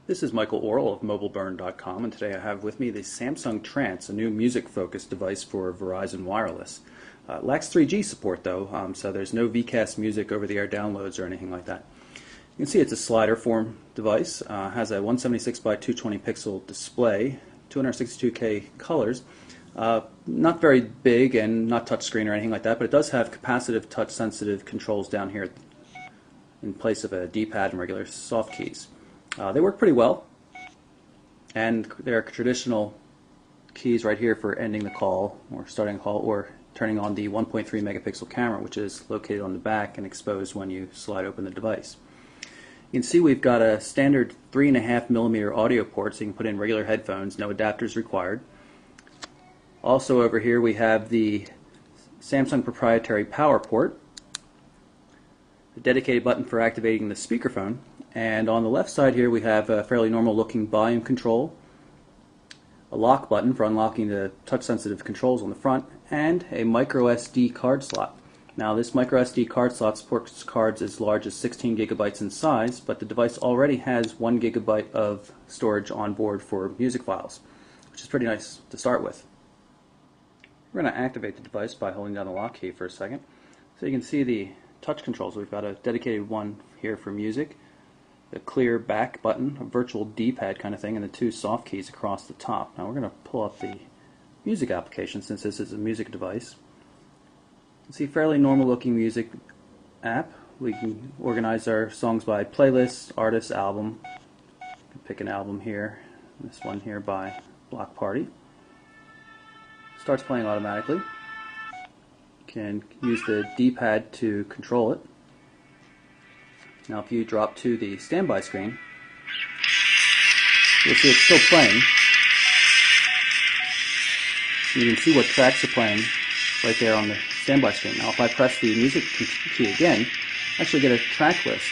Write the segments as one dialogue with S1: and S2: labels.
S1: This is Michael Orrell of MobileBurn.com, and today I have with me the Samsung Trance, a new music-focused device for Verizon Wireless. It lacks 3G support though, so there's no VCast music over-the-air downloads or anything like that. You can see it's a slider form device, has a 176 by 220 pixel display, 262K colors, not very big and not touchscreen or anything like that, but it does have capacitive touch-sensitive controls down here in place of a D-pad and regular soft keys. They work pretty well, and there are traditional keys right here for ending the call or starting a call or turning on the 1.3 megapixel camera, which is located on the back and exposed when you slide open the device. You can see we've got a standard 3.5mm audio port, so you can put in regular headphones, no adapters required. Also over here we have the Samsung proprietary power port, a dedicated button for activating the speakerphone, and on the left side here we have a fairly normal looking volume control, a lock button for unlocking the touch sensitive controls on the front, and a micro SD card slot. Now this micro SD card slot supports cards as large as 16 gigabytes in size, but the device already has 1 gigabyte of storage on board for music files, which is pretty nice to start with. We're going to activate the device by holding down the lock key for a second. So you can see the touch controls. We've got a dedicated one here for music, a clear back button, a virtual D-pad kind of thing, and the two soft keys across the top. Now we're going to pull up the music application since this is a music device. You can see fairly normal looking music app. We can organize our songs by playlists, artists, album. You can pick an album here, this one here by Block Party. Starts playing automatically. You can use the D-pad to control it. Now if you drop to the standby screen, you'll see it's still playing. You can see what tracks are playing right there on the standby screen. Now if I press the music key again, I actually get a track list.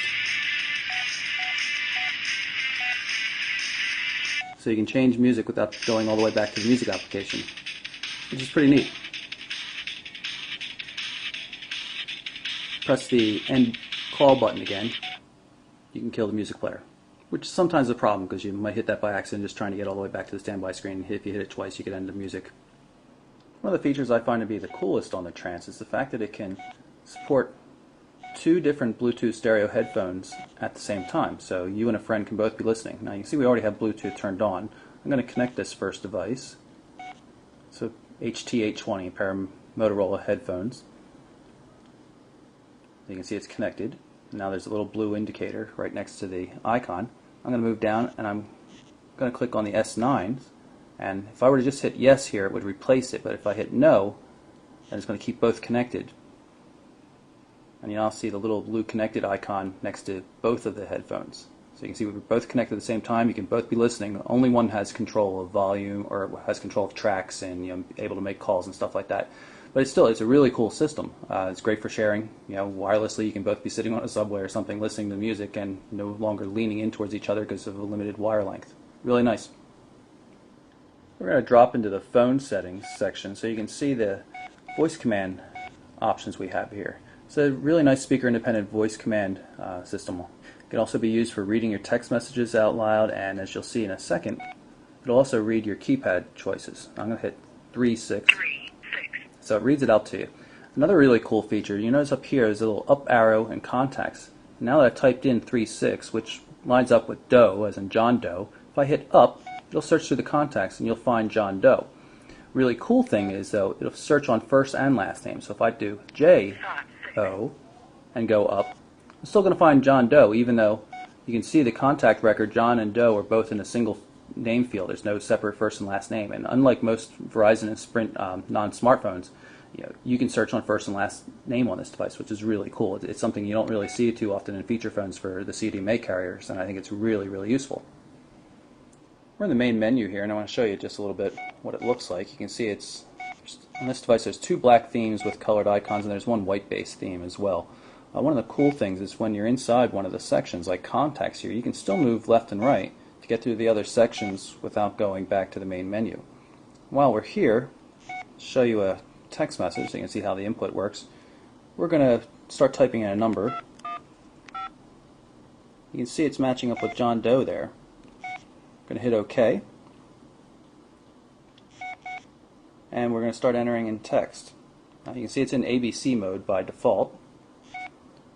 S1: So you can change music without going all the way back to the music application, which is pretty neat. Press the end call button again, you can kill the music player, which is sometimes a problem because you might hit that by accident just trying to get all the way back to the standby screen. If you hit it twice, you could end the music. One of the features I find to be the coolest on the Trance is the fact that it can support two different Bluetooth stereo headphones at the same time, so you and a friend can both be listening. Now you can see we already have Bluetooth turned on. I'm going to connect this first device. So HT820, a pair of Motorola headphones. You can see it's connected. Now there's a little blue indicator right next to the icon. I'm going to move down and I'm going to click on the S9s, and if I were to just hit yes here it would replace it, but if I hit no then it's going to keep both connected. And you now see the little blue connected icon next to both of the headphones. So you can see we're both connected at the same time. You can both be listening. Only one has control of volume or has control of tracks and able to make calls and stuff like that. But it's a really cool system. It's great for sharing. Wirelessly, you can both be sitting on a subway or something listening to music and no longer leaning in towards each other because of a limited wire length. Really nice. We're going to drop into the phone settings section so you can see the voice command options we have here. It's a really nice speaker independent voice command system. It can also be used for reading your text messages out loud, and as you'll see in a second, it'll also read your keypad choices. I'm going to hit 3-6. So it reads it out to you. Another really cool feature, you notice up here is a little up arrow and contacts. Now that I've typed in 3-6, which lines up with Doe, as in John Doe, if I hit up, it'll search through the contacts and you'll find John Doe. Really cool thing is though, it'll search on first and last name. So if I do J-O and go up, I'm still going to find John Doe, even though you can see the contact record, John and Doe are both in a single name field. There's no separate first and last name, and unlike most Verizon and Sprint non-smartphones, you can search on first and last name on this device, which is really cool. It's something you don't really see too often in feature phones for the CDMA carriers, and I think it's really, really useful. We're in the main menu here, and I want to show you just a little bit what it looks like. You can see it's on this device. There's two black themes with colored icons, and there's one white-based theme as well. One of the cool things is when you're inside one of the sections, like contacts here, you can still move left and right to get through the other sections without going back to the main menu. While we're here, I'll show you a text message so you can see how the input works. We're going to start typing in a number. You can see it's matching up with John Doe there. going to hit OK. And we're going to start entering in text. Now you can see it's in ABC mode by default. I'm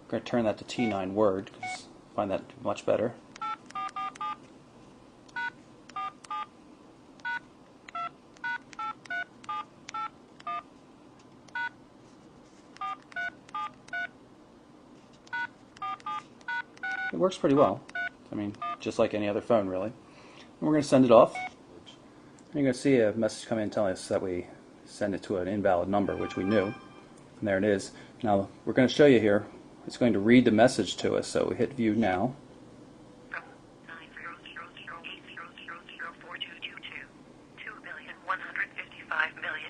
S1: going to turn that to T9 Word because I find that much better. It works pretty well. I mean, just like any other phone, really. And we're going to send it off. You're going to see a message come in telling us that we send it to an invalid number, which we knew. And there it is. Now, we're going to show you here. It's going to read the message to us, so we hit View Now.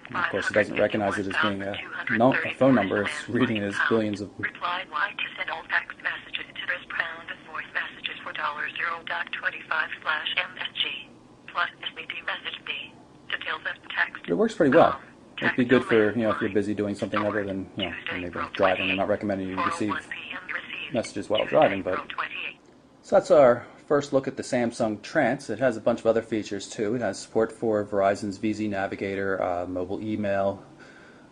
S1: And of course, it doesn't recognize it as being a phone number. It's reading it as billions of...
S2: Reply Y to send all text messages to this pound and voice messages for $0.25/MSG plus SBD message B. Details of text.
S1: It works pretty well. It'd be good for, if you're busy doing something other than, maybe driving. I'm not recommending you receive messages while driving, but... So that's our first look at the Samsung Trance. It has a bunch of other features too. It has support for Verizon's VZ Navigator, mobile email,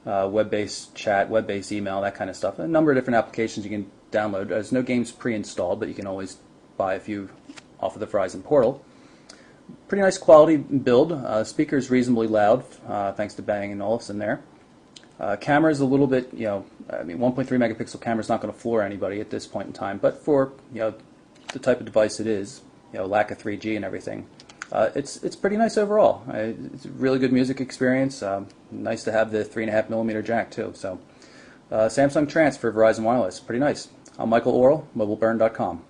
S1: web-based chat, web-based email, that kind of stuff. A number of different applications you can download. There's no games pre-installed, but you can always buy a few off of the Verizon portal. Pretty nice quality build. Speaker is reasonably loud, thanks to Bang & Olufsen there. Camera is a little bit, 1.3 megapixel camera is not going to floor anybody at this point in time, but for, the type of device it is, lack of 3G and everything, it's pretty nice overall. It's a really good music experience. Nice to have the 3.5mm jack too. So, Samsung Trance for Verizon Wireless, pretty nice. I'm Michael Orrell, mobileburn.com.